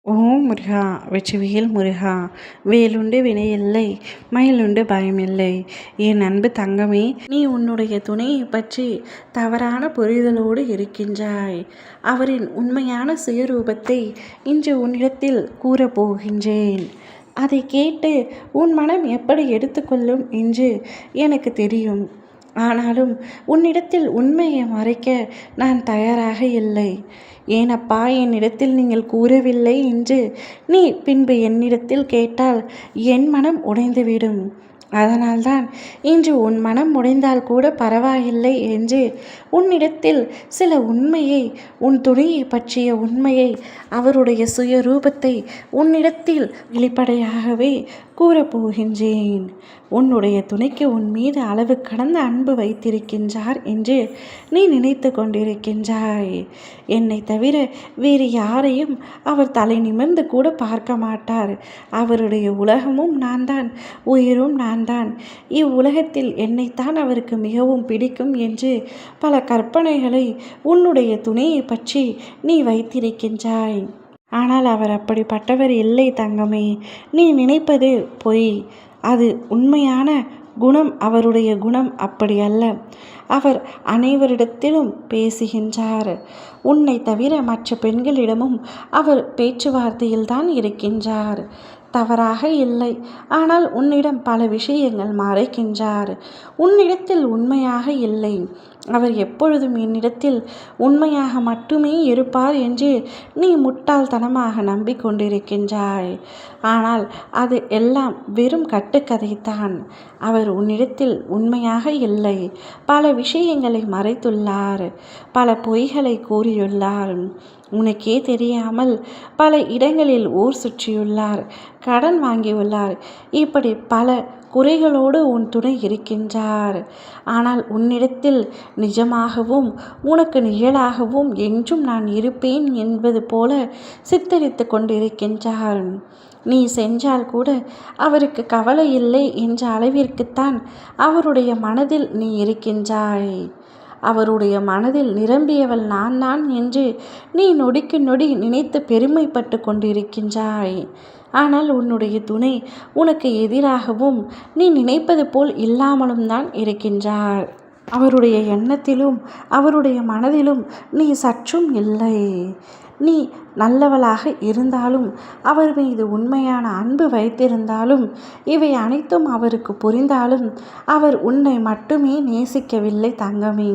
ஓம் முருகா வெற்றிவேல் முருகா. வேலுண்டு வினையில்லை, மயிலுண்டு பயமில்லை. என் அன்பு தங்கமே, நீ உன்னுடைய துணையை பற்றி தவறான புரிதலோடு இருக்கின்றாய். அவரின் உண்மையான சுயரூபத்தை இன்று உன்னிடத்தில் கூறப்போகின்றேன். அதை கேட்டு உன் மனம் எப்படி எடுத்துக்கொள்ளும் என்று எனக்கு தெரியும். ஆனாலும் உன்னிடத்தில் உண்மையை மறைக்க நான் தயாராக இல்லை. ஏனப்பா என்னிடத்தில் நீங்கள் கூறவில்லை என்று நீ பின்பு என்னிடத்தில் கேட்டால் என் மனம் உடைந்துவிடும். அதனால்தான் இன்று உன் மனம் உடைந்தால் கூட பரவாயில்லை என்று உன்னிடத்தில் சில உண்மையை, உன் துணையை பற்றிய உண்மையை, அவருடைய சுயரூபத்தை உன்னிடத்தில் வெளிப்படையாகவே கூறப்போகின்றேன். உன்னுடைய துணைக்கு உன் மீது அளவு கடந்த அன்பு வைத்திருக்கின்றார் என்று நீ நினைத்து கொண்டிருக்கின்றாய். என்னை தவிர வேறு யாரையும் அவர் தலை நிமிர்ந்து கூட பார்க்க மாட்டார். அவருடைய உலகமும் நான் தான், உயிரும் நான் தான். இவ்வுலகத்தில் என்னைத்தான் அவருக்கு மிகவும் பிடிக்கும் என்று பல கற்பனைகளை உன்னுடைய துணையை பற்றி நீ வைத்திருக்கின்றாய். ஆனால் அவர் அப்படிப்பட்டவர் இல்லை தங்கமே. நீ நினைப்பது பொய். அது உண்மையான குணம். அவருடைய குணம் அப்படி அல்ல. அவர் அனைவரிடத்திலும் பேசுகின்றார். உன்னை தவிர மற்ற பெண்களிடமும் அவர் பேச்சுவார்த்தையில்தான் இருக்கின்றார். தவறாக இல்லை. ஆனால் உன்னிடம் பல விஷயங்கள் மறைக்கின்றார். உன்னிடத்தில் உண்மையாக இல்லை. அவர் எப்பொழுதும் என்னிடத்தில் உண்மையாக மட்டுமே இருப்பார் என்று நீ முட்டாள்தனமாக நம்பிக்கொண்டிருக்கின்றாய். ஆனால் அது எல்லாம் வெறும் கட்டுக்கதைத்தான். அவர் உன்னிடத்தில் உண்மையாக இல்லை. பல விஷயங்களை மறைத்துள்ளார். பல பொய்களை கூறியுள்ளார். உனக்கே தெரியாமல் பல இடங்களில் ஊர் சுற்றியுள்ளார். கடன் வாங்கியுள்ளார். இப்படி பல குறைகளோடு உன் துணை இருக்கின்றார். ஆனால் உன்னிடத்தில் நிஜமாகவும் உனக்கு நிழலாகவும் என்றும் நான் இருப்பேன் என்பது போல சித்தரித்து கொண்டிருக்கின்றார். நீ சென்றால் கூட அவருக்கு கவலை இல்லை என்ற அளவிற்குத்தான் அவருடைய மனதில் நீ இருக்கின்றாய். அவருடைய மனதில் நிரம்பியவள் நான் தான் என்று நீ நொடிக்கு நொடி நினைத்து பெருமைப்பட்டு கொண்டிருக்கின்றாய். ஆனால் உன்னுடைய துணை உனக்கு எதிராகவும் நீ நினைப்பது போல் இல்லாமலும் தான் இருக்கின்றார். அவருடைய எண்ணத்திலும் அவருடைய மனதிலும் நீ சற்றும் இல்லை. நீ நல்லவளாக இருந்தாலும், அவர் மீது உண்மையான அன்பு வைத்திருந்தாலும், இவை அனைத்தும் அவருக்கு புரிந்தாலும் அவர் உன்னை மட்டுமே நேசிக்கவில்லை தங்கமே.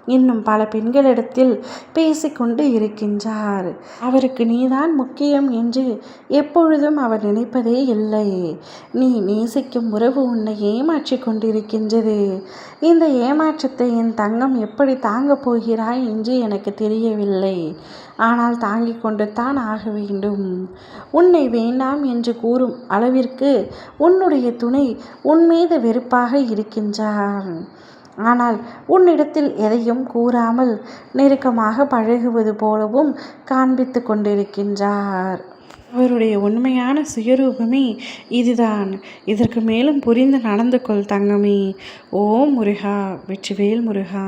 இன்னும் பல பெண்களிடத்தில் பேசிக்கொண்டு இருக்கின்றார். அவருக்கு நீதான் முக்கியம் என்று எப்பொழுதும் அவர் நினைப்பதே இல்லை. நீ நேசிக்கும் உறவு உன்னை ஏமாற்றி கொண்டிருக்கின்றது. இந்த ஏமாற்றத்தை என் தங்கம் எப்படி தாங்கப் போகிறாய் என்று எனக்கு தெரியவில்லை. ஆனால் தாங்கிக் கொண்டு தான் ஆக வேண்டும். உன்னை வேண்டாம் என்று கூறும் அளவிற்கு உன்னுடைய துணை உன் மீது வெறுப்பாக இருக்கின்றார். ஆனால் உன்னிடத்தில் எதையும் கூறாமல் நெருக்கமாக பழகுவது போலவும் காண்பித்து கொண்டிருக்கின்றார். அவருடைய உண்மையான சுயரூபமே இதுதான். இதற்கு மேலும் புரிந்து நடந்து கொள் தங்கமே. ஓம் முருகா வெற்றிவேல் முருகா.